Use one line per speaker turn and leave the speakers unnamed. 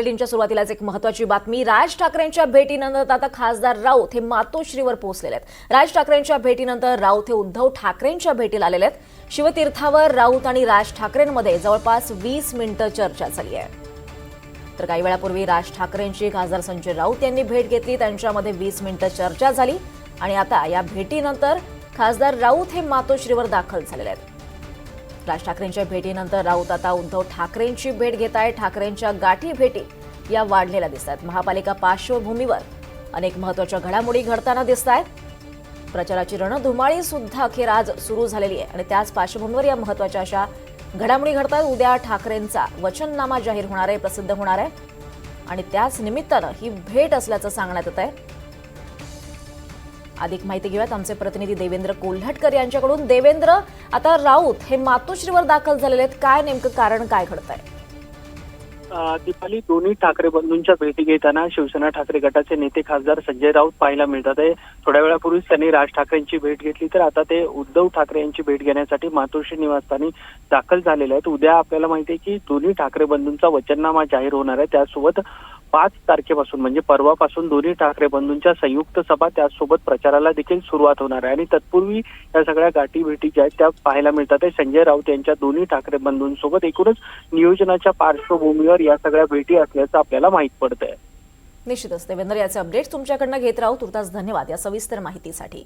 बुलेटिनच्या सुरुवातीलाच एक महत्त्वाची बातमी। राज ठाकरेंच्या भेटीनंतर आता खासदार राऊत हे मातोश्रीवर पोहोचलेले आहेत। राज ठाकरेंच्या भेटीनंतर राऊत हे उद्धव ठाकरेंच्या भेटीला आलेले आहेत। शिवतीर्थावर राऊत आणि राज ठाकरेंमध्ये जवळपास 20 मिनिटं चर्चा झाली आहे। तर काही वेळापूर्वी राज ठाकरेंची खासदार संजय राऊत यांनी भेट घेतली, त्यांच्यामध्ये 20 मिनिटं चर्चा झाली आणि आता या भेटीनंतर खासदार राऊत हे मातोश्रीवर दाखल झालेले आहेत। राज ठाकरेंच्या भेटीनंतर राऊत आता उद्धव ठाकरेंची भेट घेत आहेत। ठाकरेंच्या गाठी भेटी या वाढलेल्या दिसतात। महापालिका पार्श्वभूमीवर अनेक महत्त्वाच्या घडामोडी घडताना दिसत आहेत। प्रचाराची रणधुमाळी सुद्धा अखेर आज सुरू झालेली आहे आणि त्याच पार्श्वभूमीवर या महत्त्वाच्या अशा घडामोडी घडतात। उद्या ठाकरेंचा वचननामा जाहीर होणार आहे, प्रसिद्ध होणार आहे आणि त्याच निमित्तानं ही भेट असल्याचं सांगण्यात येत आहे। अधिक माहिती घेऊयात आमचे प्रतिनिधी देवेंद्र कोल्हटकर यांच्याकडून। देवेंद्र, आता राऊत हे मातोश्रीवर दाखल झालेले आहेत, काय नेमकं कारण काय घडतंय?
दीपाली, दोन्ही ठाकरे बंधूंच्या भेटी घेताना शिवसेना ठाकरे गटाचे नेते खासदार संजय राऊत पाहायला मिळतात आहे। थोड्या वेळापूर्वीच त्यांनी राज ठाकरेंची भेट घेतली, तर आता ते उद्धव ठाकरे यांची भेट घेण्यासाठी मातोश्री निवासस्थानी दाखल झालेले आहेत। उद्या आपल्याला माहिती आहे की दोन्ही ठाकरे बंधूंचा वचननामा जाहीर होणार आहे। त्यासोबत 5 तारखेपासून म्हणजे परवापासून दोन्ही ठाकरे बंधूंच्या संयुक्त सभा, त्यासोबत प्रचाराला देखील सुरुवात होणार आहे आणि तत्पूर्वी या सगळ्या गाठी भेटी ज्या आहेत त्या पाहायला मिळतात आहे। संजय राऊत यांच्या दोन्ही ठाकरे बंधूंसोबत एकूणच नियोजनाच्या पार्श्वभूमीवर या सगळ्या भेटी असल्याचं आपल्याला माहित पडतंय।
निश्चितच देवेंद्र, याचे अपडेट्स तुमच्याकडनं घेत राहू। तुर्तास धन्यवाद या सविस्तर माहितीसाठी।